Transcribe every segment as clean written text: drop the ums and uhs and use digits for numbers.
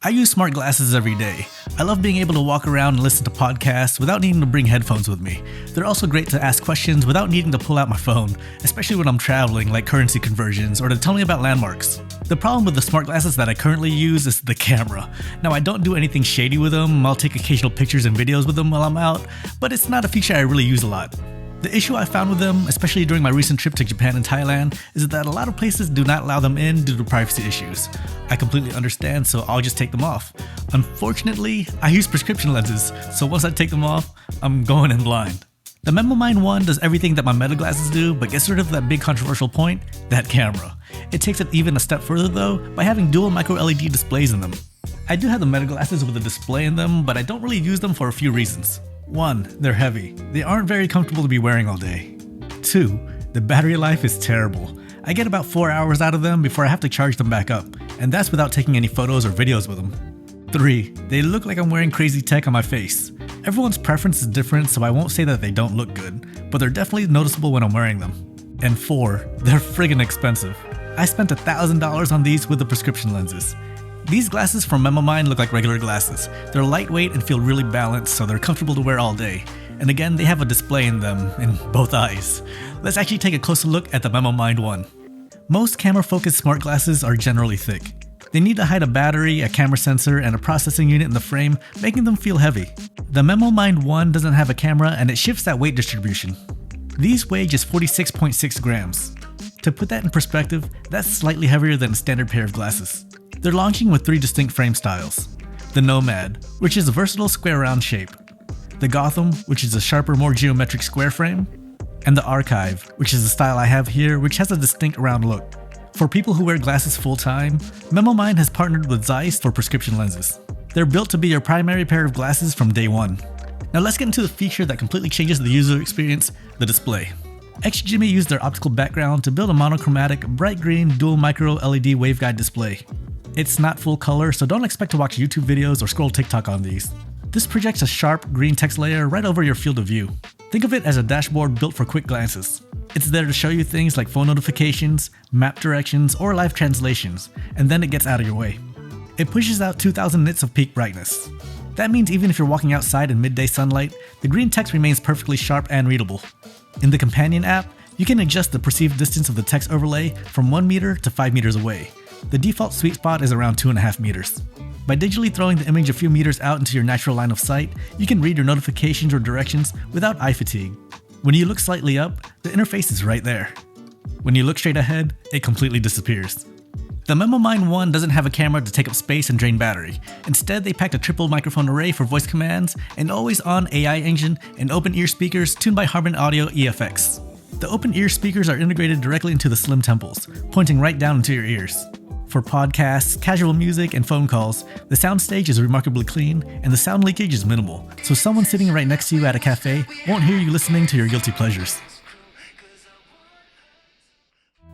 I use smart glasses every day. I love being able to walk around and listen to podcasts without needing to bring headphones with me. They're also great to ask questions without needing to pull out my phone, especially when I'm traveling, like currency conversions or to tell me about landmarks. The problem with the smart glasses that I currently use is the camera. Now, I don't do anything shady with them. I'll take occasional pictures and videos with them while I'm out, but it's not a feature I really use a lot. The issue I found with them, especially during my recent trip to Japan and Thailand, is that a lot of places do not allow them in due to privacy issues. I completely understand, so I'll just take them off. Unfortunately, I use prescription lenses, so once I take them off, I'm going in blind. The MemoMind One does everything that my Meta glasses do, but gets rid of that big controversial point, that camera. It takes it even a step further though, by having dual micro LED displays in them. I do have the Meta glasses with a display in them, but I don't really use them for a few reasons. 1. They're heavy. They aren't very comfortable to be wearing all day. 2. The battery life is terrible. I get about 4 hours out of them before I have to charge them back up, and that's without taking any photos or videos with them. 3. They look like I'm wearing crazy tech on my face. Everyone's preference is different, so I won't say that they don't look good, but they're definitely noticeable when I'm wearing them. And 4. They're friggin' expensive. I spent $1,000 on these with the prescription lenses. These glasses from MemoMind look like regular glasses. They're lightweight and feel really balanced, so they're comfortable to wear all day. And again, they have a display in them, in both eyes. Let's actually take a closer look at the MemoMind One. Most camera-focused smart glasses are generally thick. They need to hide a battery, a camera sensor, and a processing unit in the frame, making them feel heavy. The MemoMind One doesn't have a camera, and it shifts that weight distribution. These weigh just 46.6 grams. To put that in perspective, that's slightly heavier than a standard pair of glasses. They're launching with 3 distinct frame styles. The Nomad, which is a versatile square round shape. The Gotham, which is a sharper, more geometric square frame. And the Archive, which is the style I have here, which has a distinct round look. For people who wear glasses full time, MemoMind has partnered with Zeiss for prescription lenses. They're built to be your primary pair of glasses from day one. Now let's get into the feature that completely changes the user experience, the display. XGIMI used their optical background to build a monochromatic, bright green, dual micro LED waveguide display. It's not full color, so don't expect to watch YouTube videos or scroll TikTok on these. This projects a sharp, green text layer right over your field of view. Think of it as a dashboard built for quick glances. It's there to show you things like phone notifications, map directions, or live translations, and then it gets out of your way. It pushes out 2000 nits of peak brightness. That means even if you're walking outside in midday sunlight, the green text remains perfectly sharp and readable. In the Companion app, you can adjust the perceived distance of the text overlay from 1 meter to 5 meters away. The default sweet spot is around 2.5 meters. By digitally throwing the image a few meters out into your natural line of sight, you can read your notifications or directions without eye fatigue. When you look slightly up, the interface is right there. When you look straight ahead, it completely disappears. The MemoMind One doesn't have a camera to take up space and drain battery. Instead, they packed a triple microphone array for voice commands, an always-on AI engine, and open-ear speakers tuned by Harman Audio EFX. The open-ear speakers are integrated directly into the slim temples, pointing right down into your ears. For podcasts, casual music, and phone calls, the soundstage is remarkably clean, and the sound leakage is minimal, so someone sitting right next to you at a cafe won't hear you listening to your guilty pleasures.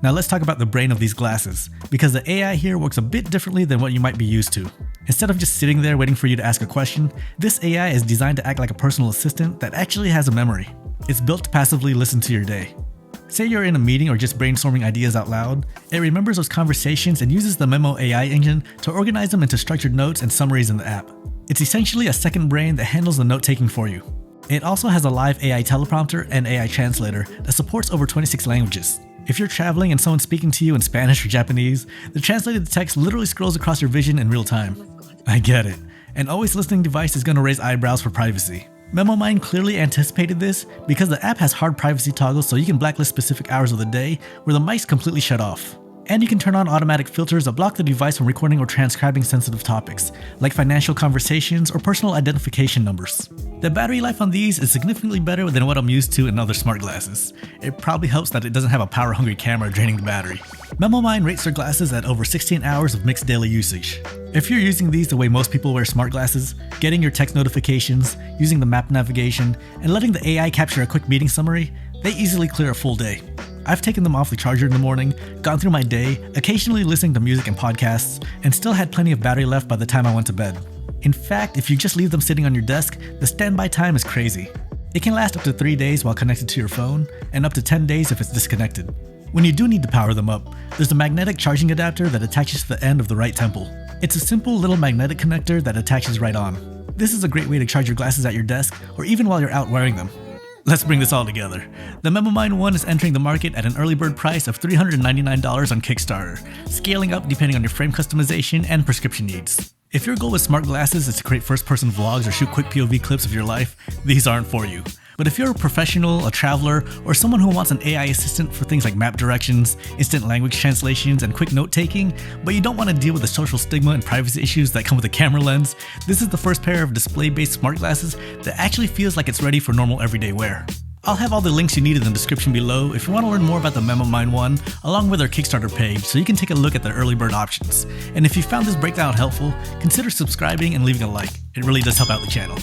Now let's talk about the brain of these glasses, because the AI here works a bit differently than what you might be used to. Instead of just sitting there waiting for you to ask a question, this AI is designed to act like a personal assistant that actually has a memory. It's built to passively listen to your day. Say you're in a meeting or just brainstorming ideas out loud, it remembers those conversations and uses the Memo AI engine to organize them into structured notes and summaries in the app. It's essentially a second brain that handles the note-taking for you. It also has a live AI teleprompter and AI translator that supports over 26 languages. If you're traveling and someone's speaking to you in Spanish or Japanese, the translated text literally scrolls across your vision in real time. I get it. An always listening device is going to raise eyebrows for privacy. MemoMind clearly anticipated this because the app has hard privacy toggles so you can blacklist specific hours of the day where the mic's completely shut off. And you can turn on automatic filters that block the device from recording or transcribing sensitive topics, like financial conversations or personal identification numbers. The battery life on these is significantly better than what I'm used to in other smart glasses. It probably helps that it doesn't have a power-hungry camera draining the battery. MemoMind rates their glasses at over 16 hours of mixed daily usage. If you're using these the way most people wear smart glasses, getting your text notifications, using the map navigation, and letting the AI capture a quick meeting summary, they easily clear a full day. I've taken them off the charger in the morning, gone through my day, occasionally listening to music and podcasts, and still had plenty of battery left by the time I went to bed. In fact, if you just leave them sitting on your desk, the standby time is crazy. It can last up to 3 days while connected to your phone, and up to 10 days if it's disconnected. When you do need to power them up, there's a magnetic charging adapter that attaches to the end of the right temple. It's a simple little magnetic connector that attaches right on. This is a great way to charge your glasses at your desk or even while you're out wearing them. Let's bring this all together. The MemoMind One is entering the market at an early bird price of $399 on Kickstarter, scaling up depending on your frame customization and prescription needs. If your goal with smart glasses is to create first-person vlogs or shoot quick POV clips of your life, these aren't for you. But if you're a professional, a traveler, or someone who wants an AI assistant for things like map directions, instant language translations, and quick note-taking, but you don't want to deal with the social stigma and privacy issues that come with a camera lens, this is the first pair of display-based smart glasses that actually feels like it's ready for normal everyday wear. I'll have all the links you need in the description below if you want to learn more about the MemoMind One, along with our Kickstarter page so you can take a look at the early bird options. And if you found this breakdown helpful, consider subscribing and leaving a like. It really does help out the channel.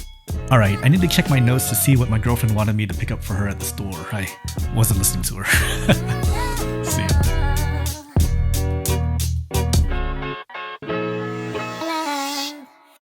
Alright, I need to check my notes to see what my girlfriend wanted me to pick up for her at the store. I wasn't listening to her. See ya.